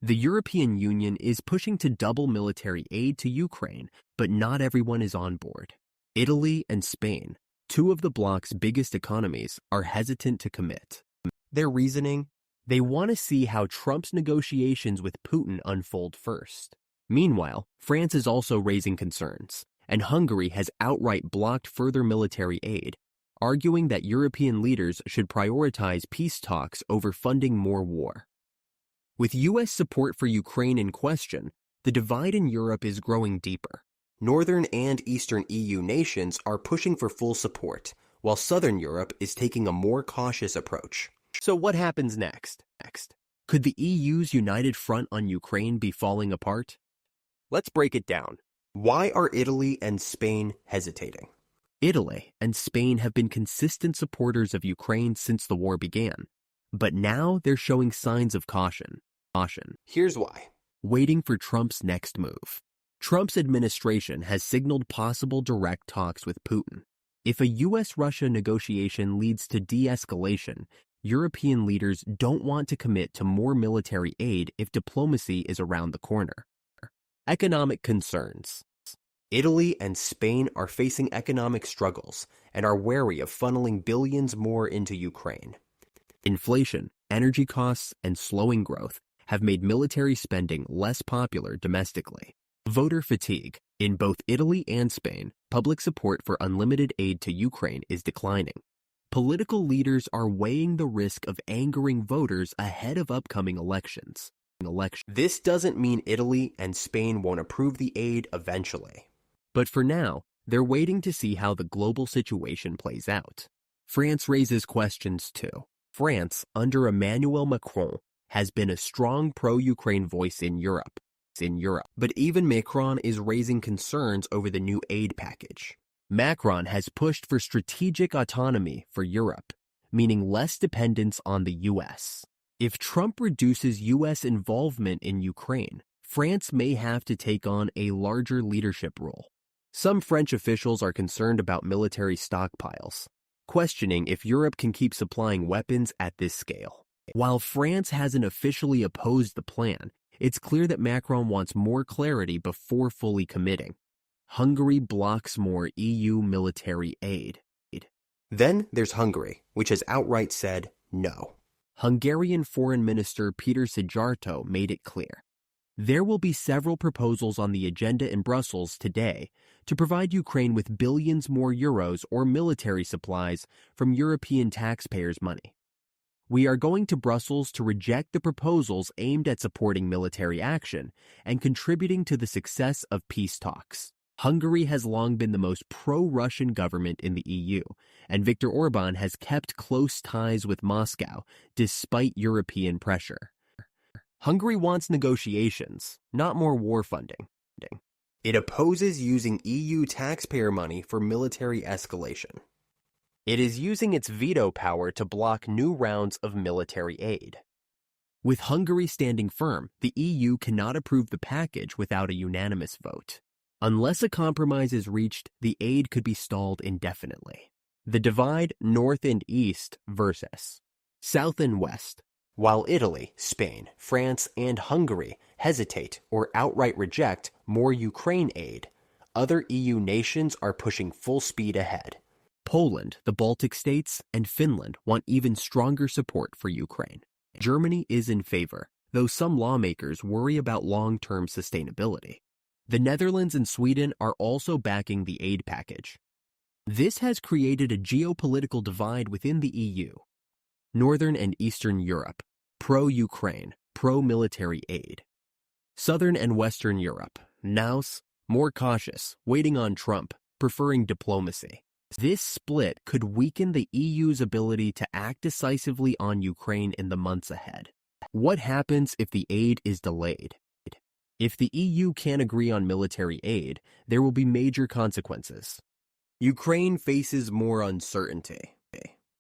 The European Union is pushing to double military aid to Ukraine, but not everyone is on board. Italy and Spain, two of the bloc's biggest economies, are hesitant to commit. Their reasoning? They want to see how Trump's negotiations with Putin unfold first. Meanwhile, France is also raising concerns, and Hungary has outright blocked further military aid, arguing that European leaders should prioritize peace talks over funding more war. With U.S. support for Ukraine in question, the divide in Europe is growing deeper. Northern and Eastern EU nations are pushing for full support, while Southern Europe is taking a more cautious approach. So what happens next? Could the EU's united front on Ukraine be falling apart? Let's break it down. Why are Italy and Spain hesitating? Italy and Spain have been consistent supporters of Ukraine since the war began, but now they're showing signs of caution. Here's why. Waiting for Trump's next move. Trump's administration has signaled possible direct talks with Putin. If a U.S.-Russia negotiation leads to de-escalation, European leaders don't want to commit to more military aid if diplomacy is around the corner. Economic concerns. Italy and Spain are facing economic struggles and are wary of funneling billions more into Ukraine. Inflation, energy costs, and slowing growth have made military spending less popular domestically. Voter fatigue. In both Italy and Spain, public support for unlimited aid to Ukraine is declining. Political leaders are weighing the risk of angering voters ahead of upcoming elections. This doesn't mean Italy and Spain won't approve the aid eventually. But for now, they're waiting to see how the global situation plays out. France raises questions too. France, under Emmanuel Macron, has been a strong pro-Ukraine voice in Europe. But even Macron is raising concerns over the new aid package. Macron has pushed for strategic autonomy for Europe, meaning less dependence on the U.S. If Trump reduces U.S. involvement in Ukraine, France may have to take on a larger leadership role. Some French officials are concerned about military stockpiles, questioning if Europe can keep supplying weapons at this scale. While France hasn't officially opposed the plan, it's clear that Macron wants more clarity before fully committing. Hungary blocks more EU military aid. Then there's Hungary, which has outright said no. Hungarian Foreign Minister Peter Szijjártó made it clear. There will be several proposals on the agenda in Brussels today to provide Ukraine with billions more euros or military supplies from European taxpayers' money. We are going to Brussels to reject the proposals aimed at supporting military action and contributing to the success of peace talks. Hungary has long been the most pro-Russian government in the EU, and Viktor Orbán has kept close ties with Moscow despite European pressure. Hungary wants negotiations, not more war funding. It opposes using EU taxpayer money for military escalation. It is using its veto power to block new rounds of military aid. With Hungary standing firm, the EU cannot approve the package without a unanimous vote. Unless a compromise is reached, the aid could be stalled indefinitely. The divide, North and East versus South and West. While Italy, Spain, France, and Hungary hesitate or outright reject more Ukraine aid, other EU nations are pushing full speed ahead. Poland, the Baltic states, and Finland want even stronger support for Ukraine. Germany is in favor, though some lawmakers worry about long-term sustainability. The Netherlands and Sweden are also backing the aid package. This has created a geopolitical divide within the EU. Northern and Eastern Europe, pro-Ukraine, pro-military aid. Southern and Western Europe, NAUS, more cautious, waiting on Trump, preferring diplomacy. This split could weaken the EU's ability to act decisively on Ukraine in the months ahead. What happens if the aid is delayed? If the EU can't agree on military aid, there will be major consequences. Ukraine faces more uncertainty.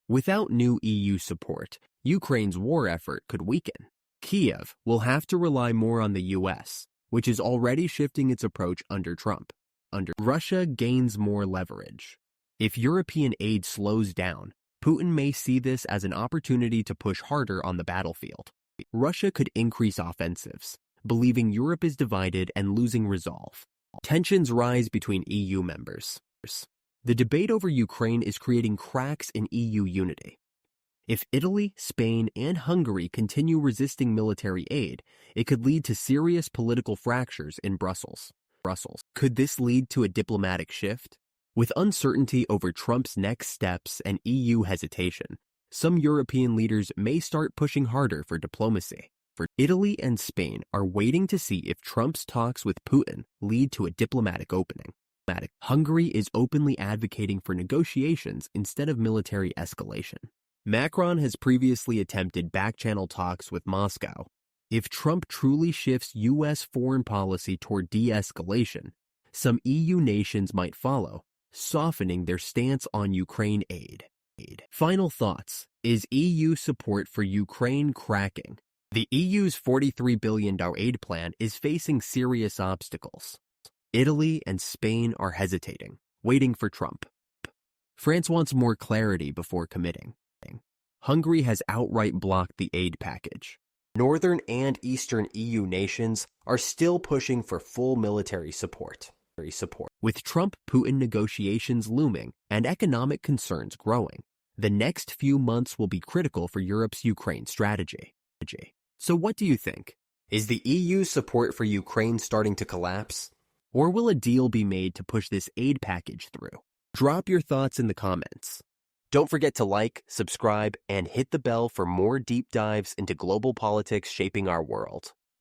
Without new EU support, Ukraine's war effort could weaken. Kiev will have to rely more on the US, which is already shifting its approach under Trump. Russia gains more leverage. If European aid slows down, Putin may see this as an opportunity to push harder on the battlefield. Russia could increase offensives, believing Europe is divided and losing resolve. Tensions rise between EU members. The debate over Ukraine is creating cracks in EU unity. If Italy, Spain, and Hungary continue resisting military aid, it could lead to serious political fractures in Brussels. Could this lead to a diplomatic shift? With uncertainty over Trump's next steps and EU hesitation, some European leaders may start pushing harder for diplomacy. Italy and Spain are waiting to see if Trump's talks with Putin lead to a diplomatic opening. Hungary is openly advocating for negotiations instead of military escalation. Macron has previously attempted back-channel talks with Moscow. If Trump truly shifts U.S. foreign policy toward de-escalation, some EU nations might follow, softening their stance on Ukraine aid. Final thoughts. Is EU support for Ukraine cracking? The EU's $43 billion aid plan is facing serious obstacles. Italy and Spain are hesitating, waiting for Trump. France wants more clarity before committing. Hungary has outright blocked the aid package. Northern and Eastern EU nations are still pushing for full military support. With Trump-Putin negotiations looming and economic concerns growing, the next few months will be critical for Europe's Ukraine strategy. So what do you think? Is the EU's support for Ukraine starting to collapse? Or will a deal be made to push this aid package through? Drop your thoughts in the comments. Don't forget to like, subscribe, and hit the bell for more deep dives into global politics shaping our world.